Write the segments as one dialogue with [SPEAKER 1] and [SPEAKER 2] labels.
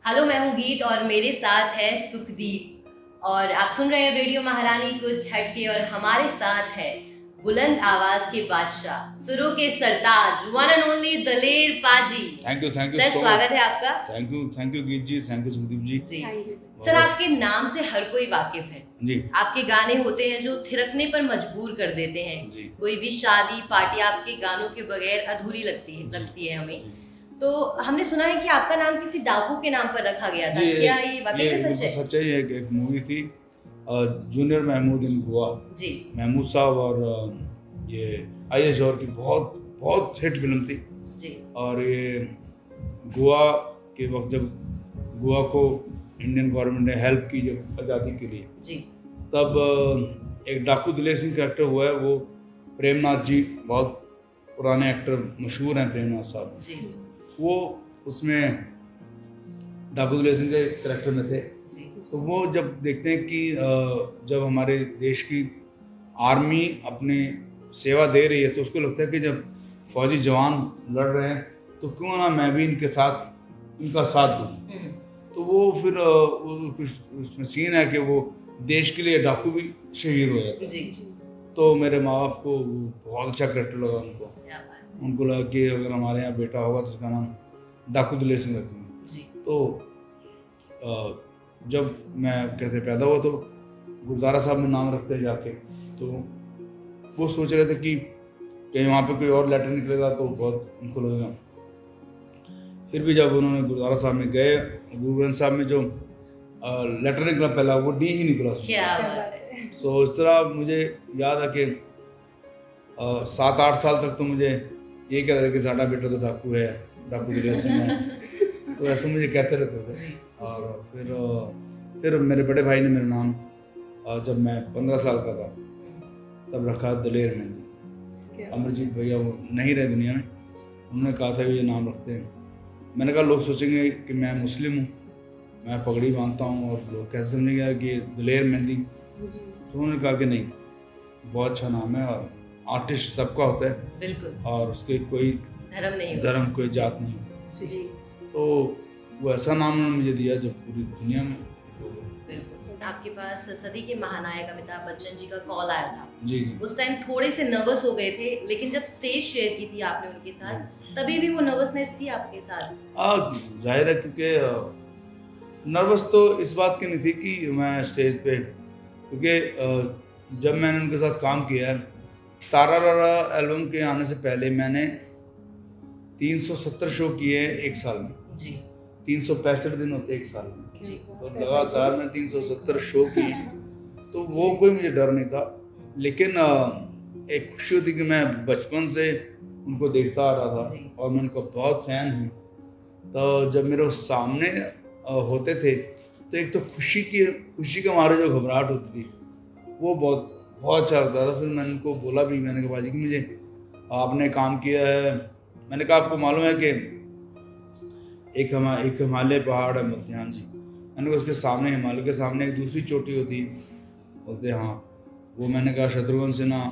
[SPEAKER 1] Hello, मैं हूँ गीत और मेरे साथ है सुखदीप और आप सुन रहे हैं रेडियो महारानी कुछ हटके और हमारे साथ है बुलंद आवाज के बादशाह, सुरों के सरताज, वन एंड ओनली दलेर पाजी।
[SPEAKER 2] थैंक यू
[SPEAKER 1] सर, स्वागत है आपका।
[SPEAKER 2] Thank you Geet ji, thank you Sukhdeep ji.
[SPEAKER 1] Sir, आपके नाम से हर कोई वाकिफ है
[SPEAKER 2] जी।
[SPEAKER 1] आपके गाने होते हैं जो थिरकने पर मजबूर कर देते हैं
[SPEAKER 2] जी।
[SPEAKER 1] कोई भी शादी पार्टी आपके गानों के बगैर अधूरी लगती है हमें। तो हमने सुना है कि आपका नाम किसी डाकू के नाम पर रखा गया था, क्या ये वाकई में सच है?
[SPEAKER 2] सच है। ये एक मूवी थी जूनियर महमूद इन गोवा जी, महमूद साहब और ये IS जौहर की बहुत हिट फिल्म थी जी। और ये गोवा के वक्त जब गोवा को इंडियन गवर्नमेंट ने हेल्प की जब आज़ादी के लिए जी, तब एक डाकू दिलेर सिंह कैरेक्टर हुआ है। वो प्रेमनाथ जी, बहुत पुराने एक्टर मशहूर हैं प्रेमनाथ साहब जी, वो उसमें डाकू दिलेर सिंह के कैरेक्टर में थे। तो वो जब देखते हैं कि जब हमारे देश की आर्मी अपनी सेवा दे रही है तो उसको लगता है कि जब फौजी जवान लड़ रहे हैं तो क्यों ना मैं भी इनका साथ दूँ। तो वो फिर उसमें सीन है कि वो देश के लिए डाकू भी शहीद हो जाता है। तो मेरे माँ बाप को बहुत अच्छा कैरेक्टर लगा। उनको लगा कि अगर हमारे यहाँ बेटा होगा तो उसका नाम डाकू दिलेर सिंह रखेंगे। तो जब मैं कहते पैदा हुआ तो गुरुद्वारा साहब में नाम रखते जाके, तो वो सोच रहे थे कि कहीं वहाँ पे कोई और लेटर निकलेगा तो बहुत उनको लगेगा। फिर भी जब उन्होंने गुरुद्वारा साहब में गए, गुरु ग्रंथ साहब में जो लेटर निकला पहला वो D ही निकला। सो इस तरह मुझे याद है कि 7-8 साल तक तो मुझे ये कहते थे कि साडा बेटा तो डाकू है, डाकू दिलेर सिंह है। तो ऐसे मुझे कहते रहते थे। और फिर मेरे बड़े भाई ने मेरा नाम जब मैं 15 साल का था तब रखा दलेर मेहंदी। अमरजीत भैया वो नहीं रहे दुनिया में, उन्होंने कहा था ये नाम रखते हैं। मैंने कहा लोग सोचेंगे कि मैं मुस्लिम हूँ, मैं पगड़ी बांधता हूँ और लोग कैसे समझेंगे यार कि दलेर मेहंदी। तो उन्होंने कहा कि नहीं, बहुत अच्छा नाम है और आर्टिस्ट सबका होता है बिल्कुल, और उसके कोई धर्म कोई जात नहीं है। तो वो ऐसा नाम उन्होंने मुझे दिया जो पूरी दुनिया में।
[SPEAKER 1] आपके पास सदी के महानायक अमिताभ बच्चन जी का कॉल आया था
[SPEAKER 2] जी।
[SPEAKER 1] उस टाइम थोड़े से नर्वस हो गए थे, लेकिन जब स्टेज शेयर की थी आपने उनके साथ तभी भी वो नर्वसनेस थी आपके साथ?
[SPEAKER 2] जाहिर है, क्योंकि नर्वस तो इस बात की नहीं थी कि मैं स्टेज पे, क्योंकि जब मैंने उनके साथ काम किया है, तारा रारा एल्बम के आने से पहले मैंने 370 शो किए हैं एक साल में जी। 365 दिन होते एक साल में जी। तो लगातार मैं 370 शो किए, तो वो कोई मुझे डर नहीं था। लेकिन एक खुशी होती कि मैं बचपन से उनको देखता आ रहा था और मैं उनका बहुत फ़ैन हूँ। तो जब मेरे सामने होते थे तो एक तो खुशी के मारे जो घबराहट होती थी वो बहुत अच्छा लगता था। फिर मैंने उनको बोला भी, मैंने कहा बाजी कि मुझे आपने काम किया है। मैंने कहा आपको मालूम है कि एक हिमालय पहाड़ है मुल्तान जी, मैंने कहा उसके सामने, हिमालय के सामने एक दूसरी चोटी होती है। बोलते हाँ वो। मैंने कहा शत्रुघ्न सिन्हा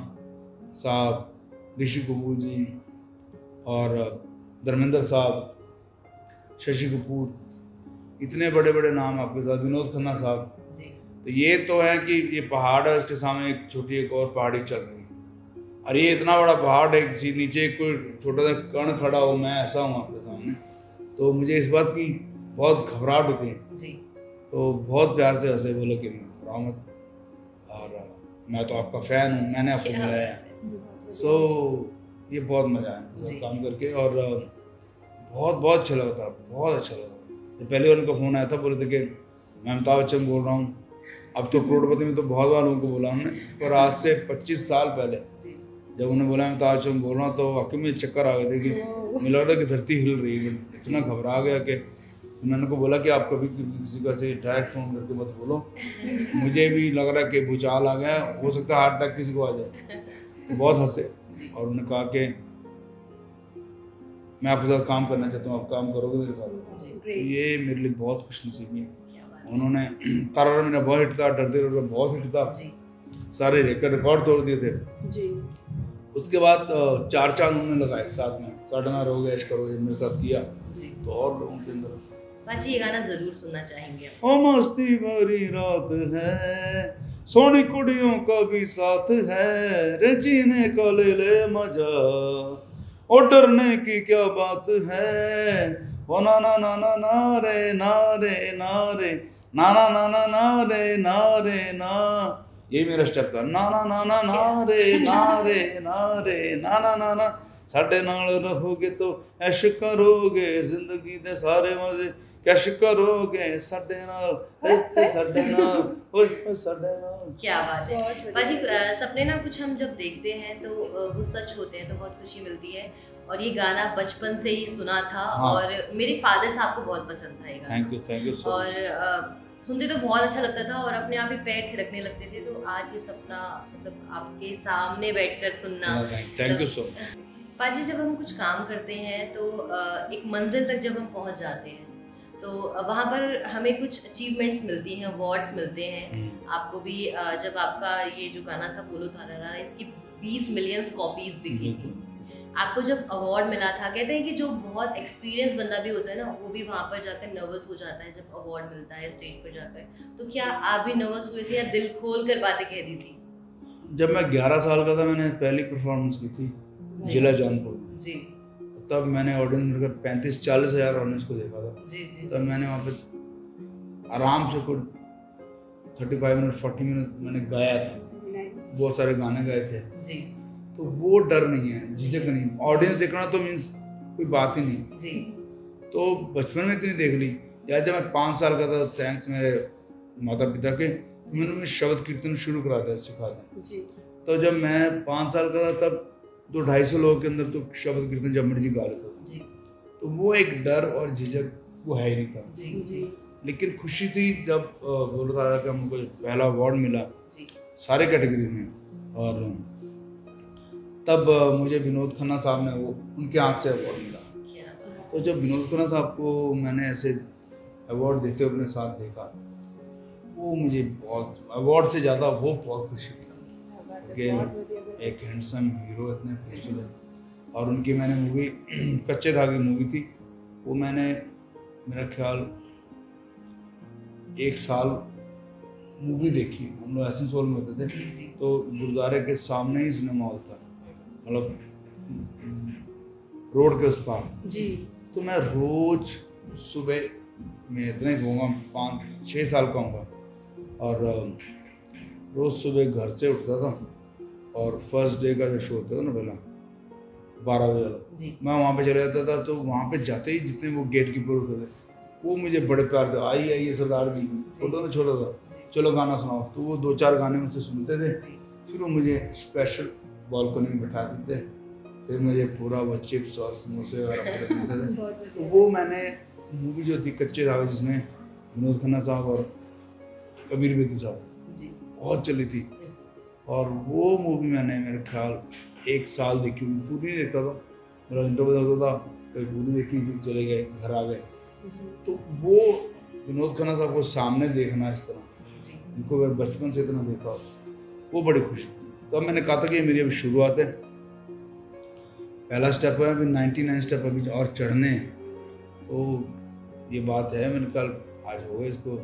[SPEAKER 2] साहब, ऋषि कपूर जी और धर्मेंद्र साहब, शशि कपूर, इतने बड़े बड़े नाम आपके साथ, विनोद खन्ना साहब। तो ये तो है कि ये पहाड़ है, उसके सामने एक छोटी एक और पहाड़ी चल रही है, और ये इतना बड़ा पहाड़ है, किसी नीचे कोई छोटा सा कण खड़ा हो, मैं ऐसा हूँ आपके सामने। तो मुझे इस बात की बहुत घबराहट होती है जी। तो बहुत प्यार से ऐसे बोले कि घबराओ मत, और मैं तो आपका फ़ैन हूँ, मैंने आपको बुलाया है। सो ये बहुत मज़ा आया काम करके, और बहुत अच्छा लगा था, बहुत अच्छा लगा। जब पहले बार उनका फ़ोन आया था, बोले थे कि मैं अमिताभ बच्चन बोल रहा हूँ। अब तो करोड़पति में तो बहुत बार लोगों को बोला हमने, पर आज से 25 साल पहले जब उन्हें बोला अमिताभ बच्चन बोल रहा हूँ तो वाकई में चक्कर आ गए थे कि मुझे लग रहा था कि धरती हिल रही है। इतना घबरा गया कि मैंने उनको बोला कि आप कभी किसी का से डायरेक्ट फ़ोन करके मत बोलो, मुझे भी लग रहा है कि भूचाल आ गया, हो सकता है हार्ट अटैक किसी को आ जाए। तो बहुत हंसे और उन्होंने कहा कि मैं आपके साथ काम करना चाहता हूँ, आप काम करोगे मेरे साथ। तो ये मेरे लिए बहुत खुशनसीबी है। उन्होंने तारा मेरा बहुत हिट था, डरते डरते बहुत हिट था, सारे रिकॉर्ड तोड़ दिए थे जी। उसके बाद 4 चांद उन्होंने लगाए साथ में, काटना रहोगे ऐश करोगे मेरे साथ किया, तो और लोगों के अंदर
[SPEAKER 1] पाजी ये गाना जरूर सुनना चाहेंगे।
[SPEAKER 2] ओ मस्ती भरी रात है, सोनी कुड़ियों का भी साथ है, रे जीने का ले ले मजा, और डरने की क्या बात है, ओ ना ना ना ना ना रे ना रे ना रे ना ना ना ना ना रे ना रे ना, ये मेरा स्टेप था, ना ना ना ना ना रे ना रे ना रे ना ना ना ना, साडे नाल रहोगे तो ऐश करोगे, जिंदगी दे सारे मजे कैश करोगे, साडे नाल साडे नाल ओए साडे नाल।
[SPEAKER 1] क्या बात है पाजी। सपने ना कुछ हम जब देखते हैं तो वो सच होते हैं, तो बहुत खुशी मिलती है। और ये गाना बचपन से ही सुना था। हाँ। और मेरे फादर साहब को बहुत पसंद था ये गाना।
[SPEAKER 2] Thank you so much.
[SPEAKER 1] और सुनते तो बहुत अच्छा लगता था और अपने आप ही पैर थिरकने लगते थे। तो आज ये सपना मतलब आपके सामने बैठकर सुनना।
[SPEAKER 2] थैंक यू सो मच
[SPEAKER 1] पाजी। जब हम कुछ काम करते हैं तो एक मंजिल तक जब हम पहुंच जाते हैं तो वहाँ पर हमें कुछ अचीवमेंट्स मिलती हैं, अवार्ड्स मिलते हैं। आपको भी जब आपका ये जो गाना था बोलो तारा, इसकी 20 मिलियन कॉपीज बिकी थी। आपको जब अवार्ड मिला था, कहते हैं कि जो बहुत एक्सपीरियंस बंदा भी होता है ना, वो भी वहाँ पर जाकर नर्वस हो जाता है जब अवार्ड मिलता है स्टेज पर जाकर। तो क्या आप भी नर्वस हुए थे या दिल खोल कर बातें कह दी थी?
[SPEAKER 2] जब मैं 11 साल का था मैंने पहली परफॉर्मेंस की थी जिला जौनपुर जी। तब मैंने ऑडियंस मिलकर 35-40 हज़ार ऑडियंस को देखा था जी। तब मैंने वहाँ पे आराम से कुछ 35 मिनट 40 मिनट मैंने गाया था। बहुत सारे गाने गाए थे जी। तो वो डर नहीं है, झिझक नहीं, ऑडियंस देखना तो मीन्स कोई बात ही नहीं जी। तो बचपन में इतनी देख ली। या जब मैं 5 साल का था, थैंक्स मेरे माता पिता के, मैंने उन्हें शब्द कीर्तन शुरू करा दिया, सिखा दिया। तो जब मैं 5 साल का था तब 200-250 लोगों के अंदर तो शब्द कीर्तन जब मर्जी गा लेता था। तो वो एक डर और झिझक वो है ही नहीं था जी। लेकिन खुशी थी जब बोलो तारा का हमको पहला अवार्ड मिला सारे कैटेगरी में। और तब मुझे विनोद खन्ना साहब ने वो उनके हाथ से अवार्ड मिला। तो जब विनोद खन्ना साहब को मैंने ऐसे अवार्ड देते हुए अपने साथ देखा, वो मुझे बहुत अवार्ड से ज़्यादा वो बहुत खुशी मिला कि एक हैंडसम हीरो इतने खूबसूरत। और उनकी मैंने मूवी कच्चे धागे मूवी थी, वो मैंने मेरा ख्याल 1 साल मूवी देखी। हम लोग एसेंसोल में होते थे तो गुरुद्वारे के सामने ही सिनेमा हॉल था, मतलब रोड के उस पार जी। तो मैं रोज सुबह में इतना ही होऊंगा, 5-6 साल का होऊंगा, और रोज सुबह घर से उठता था और फर्स्ट डे का जो शो होता था ना पहला 12 बजे वाला, मैं वहाँ पे चले जाता था। तो वहाँ पे जाते ही जितने वो गेट कीपर होते थे वो मुझे बड़े प्यार से आइए सरदार जी, छोटा ना छोटा था, चलो गाना सुनाओ। तो वो 2-4 गाने मुझसे सुनते थे, फिर वो मुझे स्पेशल बालकनी में बैठा देते, फिर मुझे पूरा वो चिप्स और समोसे और सुनते थे। तो वो मैंने मूवी जो थी कच्चे धागे, जिसमें विनोद खन्ना साहब और कबीर बेदी साहब बहुत चली थी, और वो मूवी मैंने मेरे ख्याल 1 साल देखी, पूरी नहीं देखता था, मेरा इंटरव्यू होता था, कभी पूरी देखी फिर चले गए घर आ गए। तो वो विनोद खन्ना साहब को सामने देखना इस तरह, उनको मैं बचपन से इतना देखा, वो बड़ी खुशी थी। तो मैंने कहा था कि मेरी अभी शुरुआत है, पहला स्टेप है, अभी 99 स्टेप अभी और चढ़ने हैं। तो ये बात है, मैंने कल आज हो गए इसको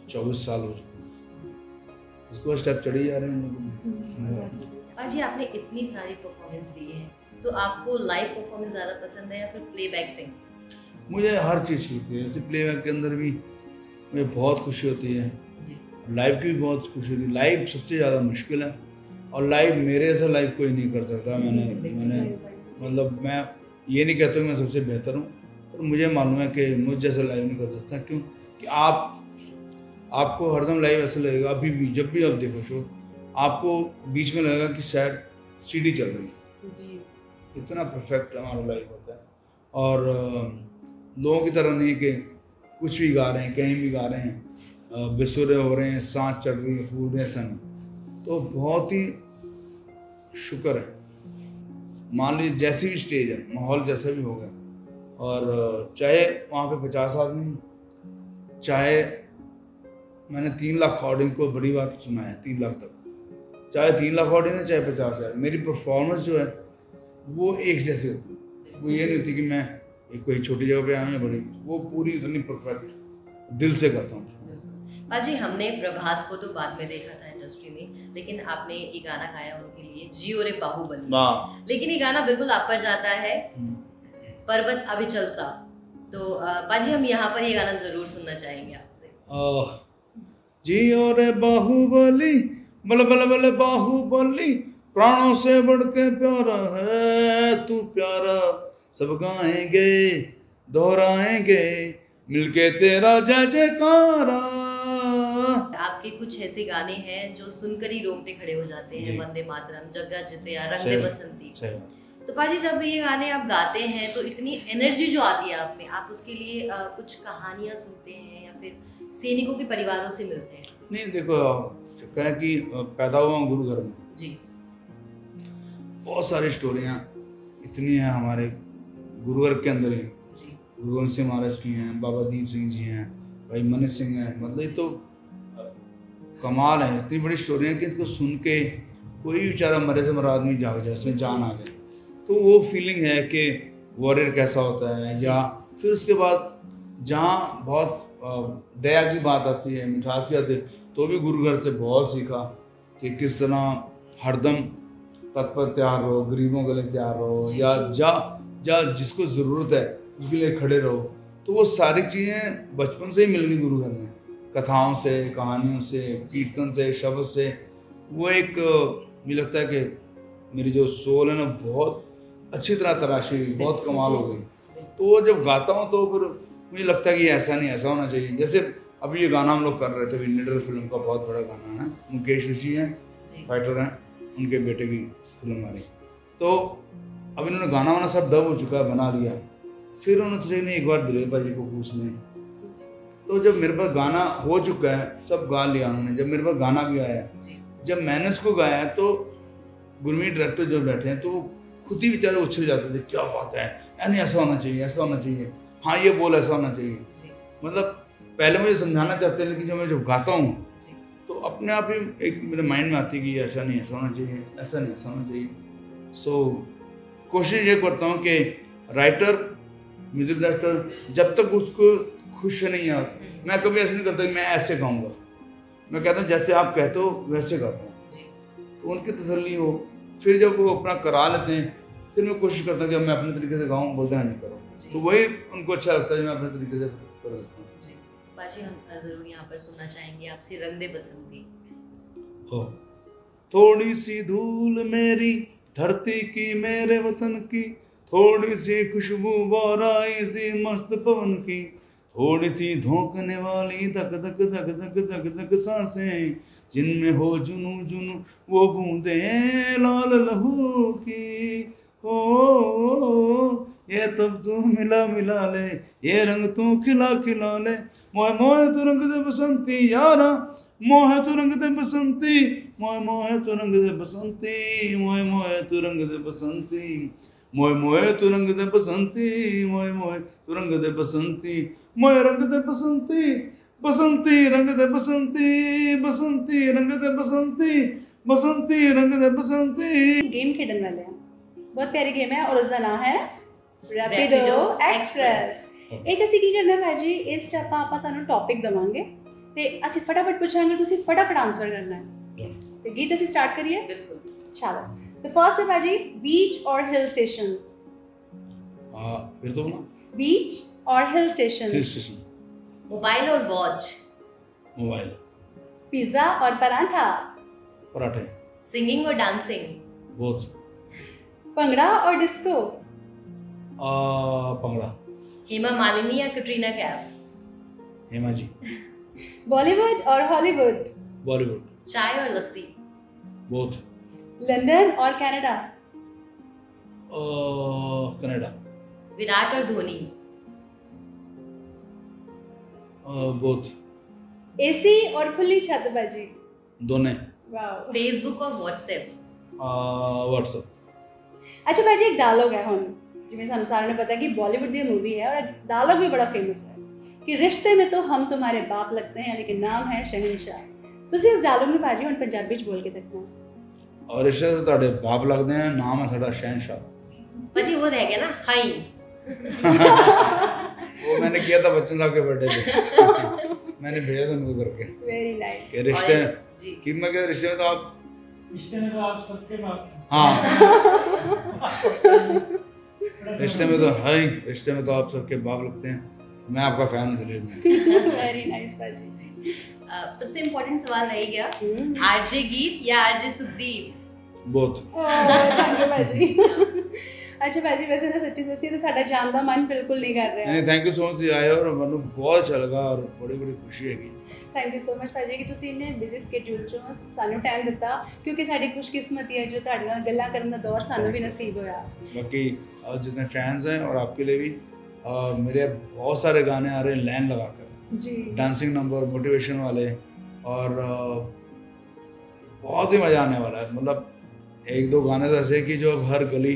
[SPEAKER 2] 24 साल हो चुके, इसको स्टेप चढ़े जा रहे हैं।
[SPEAKER 1] अजी आपने इतनी सारी परफॉर्मेंस दी है, तो आपको लाइव परफॉर्मेंस ज़्यादा पसंद है या फिर प्लेबैक सिंग?
[SPEAKER 2] मुझे हर चीज़ की होती है, जैसे प्लेबैक के अंदर भी मुझे बहुत खुशी होती है, लाइव की भी बहुत खुशी होती है। लाइव सबसे ज़्यादा मुश्किल है, और लाइव मेरे जैसा लाइव कोई नहीं कर सकता। मैंने मतलब मैं ये नहीं कहता कि मैं सबसे बेहतर हूँ, पर मुझे मालूम है कि मुझ जैसा लाइव नहीं कर सकता। क्यों कि आपको हरदम लाइव ऐसा लगेगा, अभी भी जब भी आप देखो शो, आपको बीच में लगेगा कि शायद सीडी चल रही है, इतना परफेक्ट हमारा लाइव होता है। और लोगों की तरह नहीं कि कुछ भी गा रहे हैं, कहीं भी गा रहे हैं, बेसुरे हो रहे हैं, सांस चढ़ रही है, फूल रहे सन। तो बहुत ही शुक्र है, मान लीजिए जैसी भी स्टेज है, माहौल जैसा भी हो गया, और चाहे वहाँ पे 50 आदमी, चाहे मैंने 3 लाख ऑडियंस को बड़ी बात सुना है, 3 लाख तक, चाहे 3 लाख ऑडियंस है, चाहे 50 है, मेरी परफॉर्मेंस जो है वो एक जैसी होती है। वो ये नहीं होती कि मैं एक कोई छोटी जगह पे आए हैं बड़ी, वो पूरी इतनी परफेक्ट दिल से करता हूँ।
[SPEAKER 1] पाजी हमने प्रभास को तो बाद में देखा था इंडस्ट्री में, लेकिन आपने ये गाना गाया उनके लिए जियो रे बाहुबली, लेकिन ये गाना बिल्कुल आप पर जाता है पर्वत अभिचल सा। तो पाजी हम यहाँ पर ये गाना जरूर सुनना चाहेंगे आपसे।
[SPEAKER 2] जियो रे बाहुबली बल बल बल बाहुबली, प्राणों से बढ़ के प्यारा है तू प्यारा, सब गाएंगे दोहराएंगे मिलके तेरा जय जयकारा।
[SPEAKER 1] आपके कुछ ऐसे गाने हैं जो सुनकर ही रोंगटे खड़े हो जाते हैं, वंदे मातरम, जग्गा जितिया, रंग दे बसंती। तो पाजी जब ये गाने आप गाते हैं तो इतनी एनर्जी जो आती है आप में, आप उसके लिए कुछ कहानियां सुनते हैं या फिर सैनिकों के परिवारों से मिलते हैं?
[SPEAKER 2] नहीं देखो, चक्कर है कि पैदा हुआ गुरु घर में
[SPEAKER 1] जी,
[SPEAKER 2] बहुत सारी स्टोरियाँ इतनी हैं हमारे गुरु घर के अंदर ही। गुरु गोविंद सिंह महाराज की हैं, बाबा दीप सिंह जी हैं, भाई मनीष सिंह हैं, मतलब ये तो कमाल है। इतनी बड़ी स्टोरी है कि इसको सुन के कोई बेचारा मरे से मरा आदमी जाग जाए, उसमें जान आ जाए। तो वो फीलिंग है कि वॉरियर कैसा होता है। या फिर उसके बाद जहाँ बहुत दया की बात आती है, मिठास की आती है, तो भी गुरु घर से बहुत सीखा कि किस तरह हरदम तत्पर तैयार रहो, गरीबों के लिए तैयार रहो, या जा जिसको ज़रूरत है उसके लिए खड़े रहो। तो वो सारी चीज़ें बचपन से ही मिल गई गुरु घर में, कथाओं से, कहानियों से, कीर्तन से, शब्द से। वो एक मुझे लगता है कि मेरी जो सोल है ना बहुत अच्छी तरह तराशी हुई, बहुत कमाल हो गई। तो वो जब गाता हूँ तो फिर मुझे लगता है कि ऐसा नहीं, ऐसा होना चाहिए। जैसे अभी ये गाना हम लोग कर रहे थे, अभी निडर फिल्म का बहुत बड़ा गाना है, मुकेश ऋषि हैं, फाइटर हैं, उनके बेटे की फिल्म आ रही। तो अब इन्होंने गाना वाना सब डब हो चुका है, बना लिया। फिर उन्होंने सोचा नहीं एक बार दिलीप भाई जी को पूछ लें। तो जब मेरे पास गाना हो चुका है, सब गा लिया उन्होंने, जब मेरे पास गाना भी आया, जब मैंने उसको गाया तो गुरमीत डायरेक्टर जो बैठे हैं तो वो खुद ही बेचारे उछल जाते थे, क्या बात है, यानी ऐसा होना चाहिए, ऐसा होना चाहिए, हाँ ये बोल ऐसा होना चाहिए। मतलब पहले मुझे समझाना चाहते हैं, लेकिन जब मैं गाता हूँ तो अपने आप ही एक मेरे माइंड में आती है कि ऐसा नहीं ऐसा होना चाहिए, ऐसा नहीं ऐसा होना चाहिए। सो कोशिश ये करता हूँ कि राइटर, म्यूजिक डायरेक्टर जब तक उसको खुश नहीं है, मैं कभी ऐसे नहीं करता कि मैं ऐसे गाऊंगा। मैं कहता हूँ जैसे आप कहते हो वैसे गाता हूँ, तो उनकी तसल्ली हो। फिर जब वो अपना करा लेते हैं, फिर मैं कोशिश करता हूँ कि मैं अपने तरीके से गाऊँ, बोलते हैं नहीं करो, तो वही उनको अच्छा लगता है जो मैं अपने तरीके से कर लेता हूँ।
[SPEAKER 1] बाजी हम जरूर यहाँ पर सुनना चाहेंगे आपसे रंग दे बसंती।
[SPEAKER 2] थोड़ी सी धूल मेरी धरती की, मेरे वतन की, थोड़ी सी खुशबू बाराई सी मस्त पवन की, थोड़ी सी धोंकने वाली धक धक धक धक धक धक सांसें, जिनमें हो जुनू जुनू वो बूंदे लाल लहू की। हो ये तब तू मिला मिला ले, ये रंग तू खिला खिला ले, मोह मोह तू रंग दे बसंती यारा, मोह तू रंग दे बसंती, मोह मोह तू रंग दे बसंती, मोह मोह तू रंग दे बसंती, मोह मोह तू रंग दे बसंती, मोह मोह तू रंग दे बसंती, मोह रंग दे बसंती, बसंती रंग दे बसंती, बसंती रंग दे बसंती, बसंती रंग दे बसंती।
[SPEAKER 3] गेम खेलने वाले हैं, बहुत प्यारी गेम है और उसका नाम है रैपिडो एक्सप्रेस। ਇਹ 'ਚ ਅਸੀਂ ਕੀ ਕਰਨਾ ਭਾਜੀ, ਇਸ 'ਚ ਆਪਾਂ ਤੁਹਾਨੂੰ ਟੌਪਿਕ ਦਵਾਂਗੇ ਤੇ ਅਸੀਂ ਫਟਾਫਟ ਪੁੱਛਾਂਗੇ, ਤੁਸੀਂ ਫਟਾਫਟ ਆਨਸਰ ਕਰਨਾ ਹੈ। ਤੇ ਗੀਤ ਅਸੀਂ ਸਟਾਰਟ ਕਰੀਏ? ਬਿਲਕੁਲ, ਚਲੋ। तो फर्स्ट है भाजी, बीच और हिल स्टेशंस।
[SPEAKER 2] फिर तो बोला,
[SPEAKER 3] बीच और hill station.
[SPEAKER 2] Hill station.
[SPEAKER 1] Mobile और वॉच।
[SPEAKER 2] मोबाइल।
[SPEAKER 3] पिज्जा और पराठा।
[SPEAKER 2] पराठे।
[SPEAKER 1] सिंगिंग और डांसिंग।
[SPEAKER 2] बोथ।
[SPEAKER 3] भंगड़ा और डिस्को।
[SPEAKER 2] भंगड़ा।
[SPEAKER 1] हेमा मालिनी या कटरीना कैफ।
[SPEAKER 2] हेमा जी।
[SPEAKER 3] बॉलीवुड और हॉलीवुड।
[SPEAKER 2] बॉलीवुड।
[SPEAKER 1] चाय और लस्सी।
[SPEAKER 2] बोथ।
[SPEAKER 3] लंदन और कनाडा।
[SPEAKER 2] कनाडा।
[SPEAKER 1] विराट और धोनी।
[SPEAKER 2] बोथ।
[SPEAKER 3] एसी और खुली छत भाजी।
[SPEAKER 2] दोनों।
[SPEAKER 3] वाओ।
[SPEAKER 1] फेसबुक और व्हाट्सएप।
[SPEAKER 2] व्हाट्सएप।
[SPEAKER 3] अच्छा भाजी, एक डायलॉग है हम जिमें सानू सारे ने पता है कि बॉलीवुड दी मूवी है और डायलॉग भी बड़ा फेमस है कि रिश्ते में तो हम तुम्हारे बाप लगते हैं लेकिन नाम है शहंशाह। ਤੁਸੀਂ ਇਸ ਡਾਇਲੌਗ ਨੂੰ ਭਾਜੀ ਹੁਣ ਪੰਜਾਬੀ ਚ ਬੋਲ ਕੇ ਦੇਖਣਾ।
[SPEAKER 2] और रिश्ते से ਤੁਹਾਡੇ ਬਾਪ ਲੱਗਦੇ हैं, नाम है ਸਾਡਾ शहंशाह।
[SPEAKER 1] भाजी वो रह गया ना हाई।
[SPEAKER 2] वो मैंने किया था बच्चन साहब के बर्थडे पे। मैंने भेजा था उनको करके।
[SPEAKER 3] Very nice.
[SPEAKER 2] कि रिश्ते कि मैं क्या रिश्ते में तो आप
[SPEAKER 4] सबके बाप हैं।
[SPEAKER 2] हाँ रिश्ते में तो है ही, रिश्ते में तो आप सबके बाप लगते हैं। मैं आपका फैन हूँ दिलीप में।
[SPEAKER 3] वेरी नाइस बाजी।
[SPEAKER 1] सबसे इम्पोर्टेंट सवाल रह गया, आरजे गीत या आरजे सुखदीप?
[SPEAKER 2] बहुत।
[SPEAKER 3] थैंक यू बाजी। अच्छा बाजी, वैसे ना सच्ची दसी तो साडा जान दा मन बिल्कुल नहीं कर रहा।
[SPEAKER 2] नहीं, थैंक यू सो मच आए और ਮੈਨੂੰ ਬਹੁਤ अच्छा लगा और बड़ी बड़ी खुशी है।
[SPEAKER 3] थैंक यू सो मच भाजी कि ਤੁਸੀਂ ਇੰਨੇ ਬਿਜ਼ੀ ਸਕੇਡਿਊਲ ਚੋਂ ਸਾਨੂੰ ਟਾਈਮ ਦਿੱਤਾ, ਕਿਉਂਕਿ ਸਾਡੀ ਖੁਸ਼ਕਿਸਮਤੀ ਹੈ ਜੋ ਤੁਹਾਡੇ ਨਾਲ ਗੱਲਾਂ ਕਰਨ ਦਾ ਦੌਰ ਸਾਨੂੰ ਵੀ ਨਸੀਬ ਹੋਇਆ।
[SPEAKER 2] बाकी जितने फैंस हैं और आपके लिए भी मेरे बहुत सारे गाने आ रहे हैं लाइन लगाकर
[SPEAKER 3] जी,
[SPEAKER 2] डांसिंग नंबर, मोटिवेशन वाले, और बहुत ही मज़ा आने वाला है। मतलब एक दो गाने तो ऐसे कि जो अब हर गली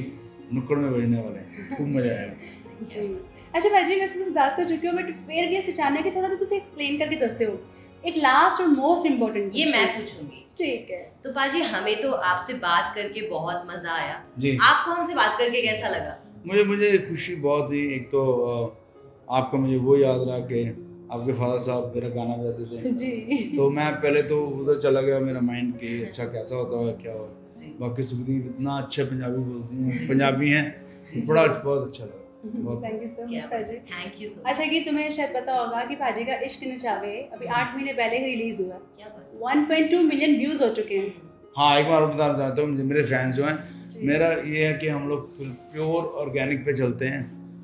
[SPEAKER 2] नुक्कड़ में बजने वाले हैं, खूब मज़ा आएगा
[SPEAKER 3] जी। अच्छा भाजी, वैसे ਤੁਸੀਂ ਦੱਸ ਤਾਂ ਚੁੱਕੇ ਹੋ, बट फिर भी ਅਸੀਂ ਚਾਹੁੰਦੇ कि थोड़ा ਤੁਸੀਂ एक्सप्लेन करके ਦੱਸਿਓ एक लास्ट और मोस्ट इम्पोर्टेंट।
[SPEAKER 1] ये मैं पूछूंगी।
[SPEAKER 3] ठीक है।
[SPEAKER 1] तो पाजी, हमें तो आपसे बात करके बहुत मजा आया
[SPEAKER 2] जी।
[SPEAKER 1] आपको हमसे बात करके कैसा लगा?
[SPEAKER 2] मुझे खुशी बहुत हुई। एक तो आपका मुझे वो याद रहा कि आपके फादर साहब मेरा गाना बजाते थे
[SPEAKER 3] जी,
[SPEAKER 2] तो मैं पहले तो उधर चला गया मेरा माइंड कि अच्छा कैसा होता है क्या हो।
[SPEAKER 1] जी।
[SPEAKER 2] बाकी सुखदीप इतना अच्छे पंजाबी बोलती हैं, पंजाबी हैं, बड़ा बहुत अच्छा लगा।
[SPEAKER 3] थैंक यू सो मच भाजी।
[SPEAKER 1] Thank you so much.
[SPEAKER 3] अच्छा कि तुम्हें शायद पता होगा कि भाजी का इश्क नचावे अभी 8 महीने पहले ही रिलीज हुआ।
[SPEAKER 1] क्या बात?
[SPEAKER 3] 1.2 मिलियन व्यूज हो चुके हैं।
[SPEAKER 2] हाँ, एक बार बताना चाहता हूँ, मेरे फैंस जो हैं, मेरा ये है कि हम लोग प्योर ऑर्गेनिक पे चलते हैं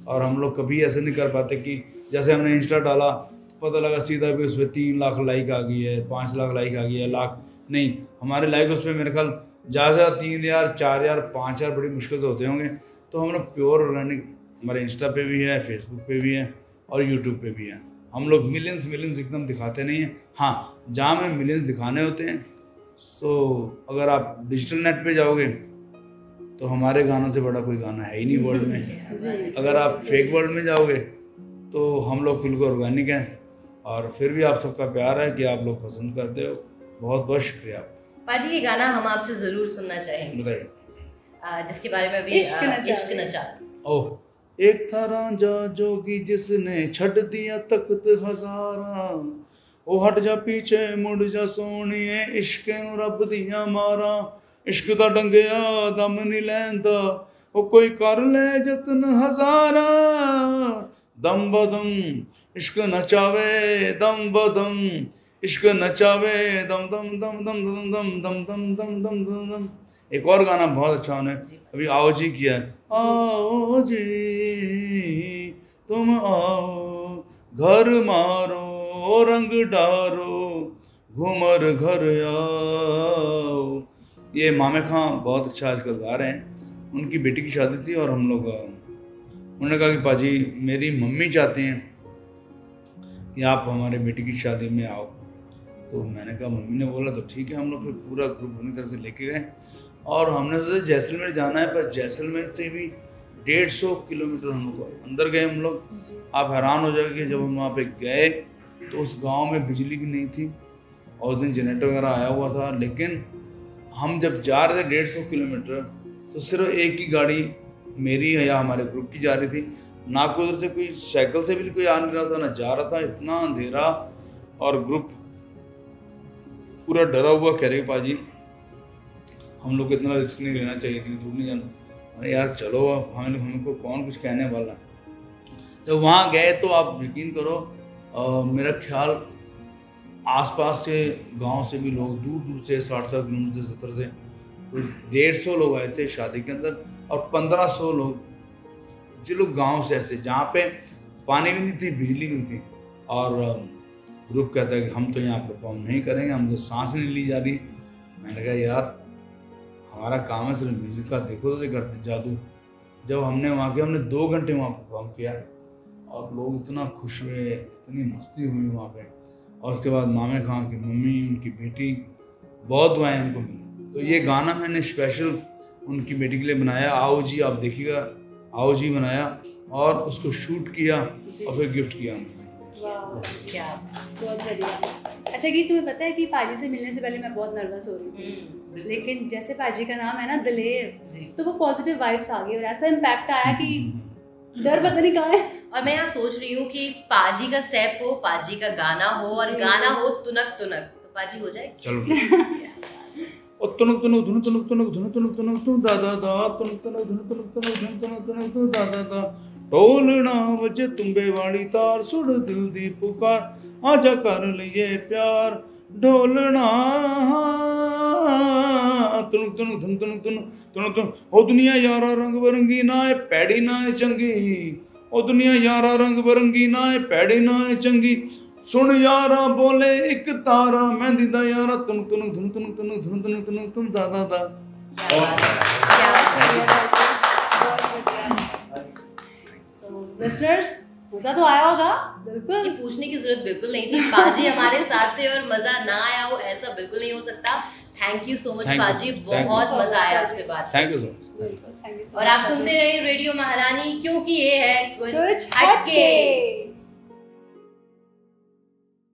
[SPEAKER 2] और हम लोग कभी ऐसे नहीं कर पाते कि जैसे हमने इंस्टा डाला तो पता लगा सीधा भी उस पर 3 लाख लाइक आ गई है, 5 लाख लाइक आ गई है, लाख नहीं। हमारे लाइक उस पर मेरे ख्याल ज़्यादा 3000, 4000, 5000 बड़ी मुश्किल से होते होंगे। तो हम लोग प्योर ऑर्गेनिक, हमारे इंस्टा पे भी है, फेसबुक पे भी है और यूट्यूब पे भी है। हम लोग मिलियंस एकदम दिखाते नहीं हैं। हाँ, जहाँ में मिलियंस दिखाने होते हैं, सो अगर आप डिजिटल नेट पे जाओगे तो हमारे गानों से बड़ा कोई गाना है ही नहीं वर्ल्ड में। अगर आप फेक वर्ल्ड में जाओगे तो हम लोग बिल्कुल ऑर्गेनिक हैं और फिर भी आप सबका प्यार है कि आप लोग पसंद करते हो। बहुत बहुत शुक्रिया आपका।
[SPEAKER 1] पाजी, ये गाना हम आपसे जरूर सुनना चाहेंगे,
[SPEAKER 2] बताइए।
[SPEAKER 1] जिसके बारे में अभी
[SPEAKER 3] इश्क नचा।
[SPEAKER 2] ओह, एक था रांझा जोगी जिसने छड़ दिया तख्त हजारा, ओ हट जा पीछे मुड़ जा सोनिए, इश्क नूं रब दिया मारा, इश्क दा डंगिया दम नहीं लैंदा, ओ कोई कर ले जतन हजारा, दम बदम इश्क नचावे दम बदम, इश्क नचावे दम दम दम दम दम दम दम दम दम दम दम दम। एक और गाना बहुत अच्छा उन्हें अभी आओ जी किया है, आओ जी तुम आओ, घर मारो रंग डारो, घूमर घर आओ। ये मामे खां बहुत अच्छा आजकल गा रहे हैं। उनकी बेटी की शादी थी और हम लोग उन्होंने कहा कि पाजी मेरी मम्मी चाहते हैं कि आप हमारे बेटी की शादी में आओ। तो मैंने कहा, मम्मी ने बोला तो ठीक है। हम लोग फिर पूरा ग्रुप अपनी तरफ से लेके गए और हमने सोचा जैसलमेर जाना है, पर जैसलमेर से भी 150 किलोमीटर हम लोग अंदर गए। हम लोग, आप हैरान हो जाएंगे कि जब हम वहाँ पे गए तो उस गांव में बिजली भी नहीं थी और उस दिन जनरेटर वगैरह आया हुआ था। लेकिन हम जब जा रहे थे 150 किलोमीटर तो सिर्फ एक ही गाड़ी मेरी या हमारे ग्रुप की जा रही थी, ना कोई उधर से कोई साइकिल से भी कोई आ नहीं रहा था, ना जा रहा था। इतना अंधेरा और ग्रुप पूरा डरा हुआ, कह रहे पाजी हम लोग को इतना रिस्क नहीं लेना चाहिए, इतनी दूर नहीं जाना। अरे यार चलो, अब हमको कौन कुछ कहने वाला। जब वहाँ गए तो आप यकीन करो, मेरा ख्याल आसपास के गांव से भी लोग दूर दूर से 60-70 किलोमीटर से 70 से कोई 150 लोग आए थे शादी के अंदर और 1500 लोग जो लोग गाँव से ऐसे जहाँ पे पानी भी नहीं थी, बिजली भी नहीं थी। और ग्रुप कहता है कि हम तो यहाँ परफॉर्म नहीं करेंगे, हम तो सांस नहीं ली जा रही। मैंने कहा यार हमारा काम है सिर्फ म्यूज़िक का, देखो तो करते जादू। जब हमने वहाँ किया, हमने 2 घंटे वहाँ परफॉर्म किया और लोग इतना खुश हुए, इतनी मस्ती हुई वहाँ पे। और उसके बाद मामे खां की मम्मी, उनकी बेटी, बहुत दुआएं उनको मिली। तो ये गाना मैंने स्पेशल उनकी बेटी के लिए बनाया, आओ जी आप देखिएगा, आओ जी बनाया और उसको शूट किया और फिर गिफ्ट किया उनको।
[SPEAKER 1] क्या
[SPEAKER 3] बहुत बढ़िया। अच्छा कि तुम्हें पता है कि पाजी से मिलने से पहले मैं बहुत नर्वस हो रही थी, लेकिन जैसे पाजी का नाम है ना दिलेर, तो वो पॉजिटिव वाइब्स आ गई और ऐसा इम्पैक्ट आया कि डर पता नहीं कहाँ है।
[SPEAKER 1] और मैं यहाँ सोच रही हूँ कि पाजी का स्टेप हो, पाजी का गाना हो और गाना हो तुनक तुनक, तो पाजी हो जाए।
[SPEAKER 2] चलो और तुनक तुनक धुन तुनक तुनक धुन तुनक तुनक तुन दा दा दा तुनक तुनक धुन तुनक तुनक धुन तुनक तुनक तुन दा दा दा ढोलना बजे तुम्बे वाली तार सुड़ दिल दी पुकार आजा कर लिए प्यार ढोलना तुनक तुनक धुन तुनक तुनक तुनक तुन ओ दुनिया यारा रंग बरंगी ना है पैड़ी ना है चंगी ओ दुनिया यारा रंग बरंगी ना है पैड़ी ना है चंगी सुन यारा बोले एक तारा मेहंदी दा यारा तुनक तुनक धुन तुनक तुनक धुन तुनक तुनक तुन दा दा दा।
[SPEAKER 3] लिसनर्स मजा तो आया होगा। बिल्कुल
[SPEAKER 1] ये पूछने की जरूरत बिल्कुल नहीं थी, पाजी हमारे साथ थे और मजा ना आया हो ऐसा बिल्कुल नहीं हो सकता। थैंक यू सो मच पाजी, बहुत मजा आया आपसे बात।
[SPEAKER 2] Thank you so much.
[SPEAKER 1] और आप सुनते रहिए रेडियो महारानी, क्योंकि ये है कुछ हटके।